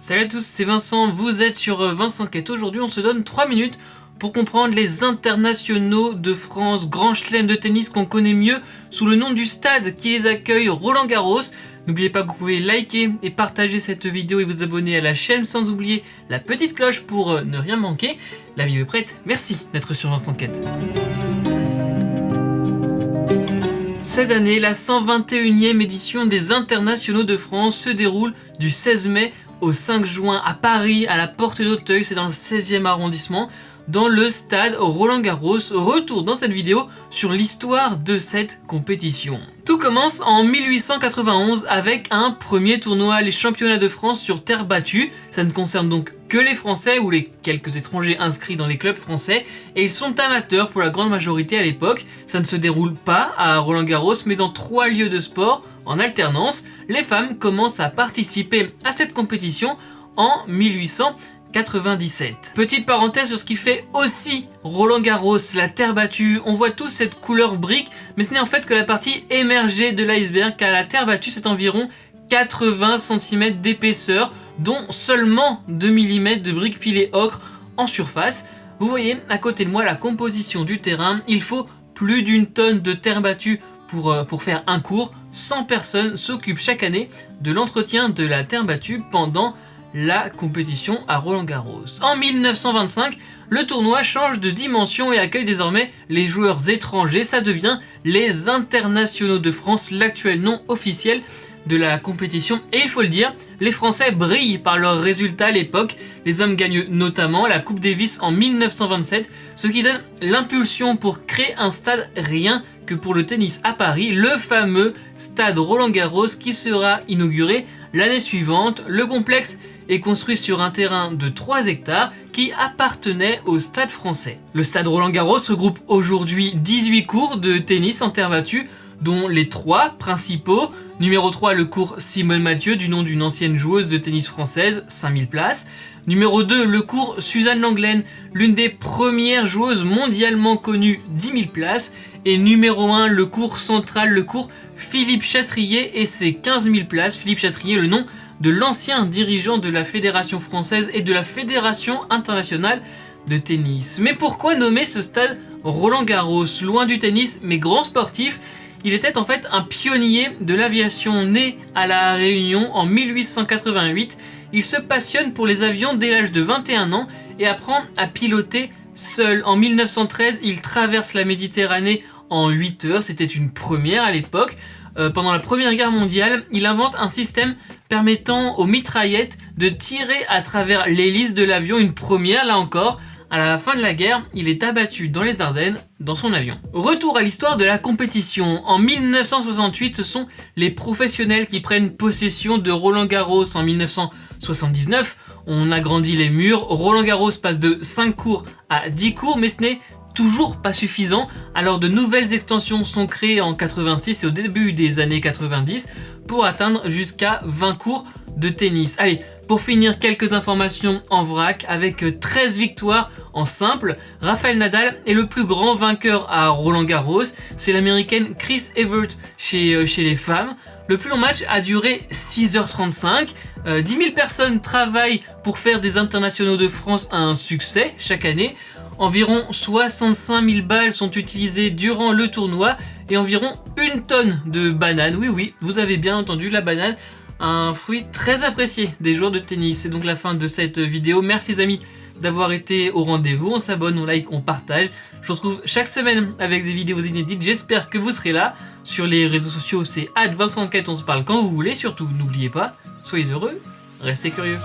Salut à tous, c'est Vincent, vous êtes sur Vincent Quête. Aujourd'hui on se donne 3 minutes pour comprendre les internationaux de France, grand chelem de tennis qu'on connaît mieux sous le nom du stade qui les accueille, Roland Garros. N'oubliez pas que vous pouvez liker et partager cette vidéo et vous abonner à la chaîne sans oublier la petite cloche pour ne rien manquer. La vidéo est prête, merci d'être sur Vincent Quête. Cette année, la 121e édition des internationaux de France se déroule du 16 mai au 5 juin à Paris, à la Porte d'Auteuil, c'est dans le 16e arrondissement, dans le stade Roland Garros. Retour dans cette vidéo sur l'histoire de cette compétition. Tout commence en 1891 avec un premier tournoi, les championnats de France sur terre battue. Ça ne concerne donc que les Français ou les quelques étrangers inscrits dans les clubs français, et ils sont amateurs pour la grande majorité à l'époque. Ça ne se déroule pas à Roland Garros mais dans 3 lieux de sport en alternance. Les femmes commencent à participer à cette compétition en 1897. Petite parenthèse sur ce qui fait aussi Roland Garros, la terre battue. On voit tous cette couleur brique, mais ce n'est en fait que la partie émergée de l'iceberg, car la terre battue c'est environ 80 cm d'épaisseur, dont seulement 2 mm de briques pilées ocre en surface. Vous voyez à côté de moi la composition du terrain. Il faut plus d'une tonne de terre battue pour faire un cours. 100 personnes s'occupent chaque année de l'entretien de la terre battue pendant la compétition à Roland Garros. En 1925, le tournoi change de dimension et accueille désormais les joueurs étrangers. Ça devient les internationaux de France, l'actuel nom officiel de la compétition. Et il faut le dire, les Français brillent par leurs résultats à l'époque. Les hommes gagnent notamment la Coupe Davis en 1927, ce qui donne l'impulsion pour créer un stade rien que pour le tennis à Paris, le fameux stade Roland Garros qui sera inauguré l'année suivante. Le complexe est construit sur un terrain de 3 hectares qui appartenait au Stade français. Le stade Roland Garros regroupe aujourd'hui 18 cours de tennis en terre battue, dont les 3 principaux. Numéro 3, le cours Simone Mathieu, du nom d'une ancienne joueuse de tennis française, 5000 places. Numéro 2, le cours Suzanne Lenglen, l'une des premières joueuses mondialement connues, 10 000 places. Et numéro 1, le cours central, le cours Philippe Chatrier et ses 15 000 places. Philippe Chatrier, le nom de l'ancien dirigeant de la Fédération française et de la Fédération internationale de tennis. Mais pourquoi nommer ce stade Roland Garros? Loin du tennis, mais grand sportif, il était en fait un pionnier de l'aviation né à La Réunion en 1888. Il se passionne pour les avions dès l'âge de 21 ans et apprend à piloter seul. En 1913, il traverse la Méditerranée en 8 heures, c'était une première à l'époque. Pendant la Première Guerre mondiale, il invente un système permettant aux mitraillettes de tirer à travers l'hélice de l'avion, une première là encore. À la fin de la guerre, il est abattu dans les Ardennes dans son avion. Retour à l'histoire de la compétition. En 1968, ce sont les professionnels qui prennent possession de Roland Garros. En 1979, on agrandit les murs. Roland Garros passe de 5 cours à 10 cours, mais ce n'est toujours pas suffisant. Alors de nouvelles extensions sont créées en 86 et au début des années 90 pour atteindre jusqu'à 20 cours de tennis. Allez, pour finir, quelques informations en vrac. Avec 13 victoires en simple, Rafael Nadal est le plus grand vainqueur à Roland Garros. C'est l'américaine Chris Evert chez les femmes. Le plus long match a duré 6h35. 10 000 personnes travaillent pour faire des internationaux de France un succès chaque année. Environ 65 000 balles sont utilisées durant le tournoi et environ 1 tonne de bananes. Oui, vous avez bien entendu, la banane, un fruit très apprécié des joueurs de tennis. C'est donc la fin de cette vidéo. Merci les amis d'avoir été au rendez-vous. On s'abonne, on like, on partage. Je vous retrouve chaque semaine avec des vidéos inédites. J'espère que vous serez là. Sur les réseaux sociaux, c'est @VincentQuête. On se parle quand vous voulez. Surtout, n'oubliez pas, soyez heureux, restez curieux.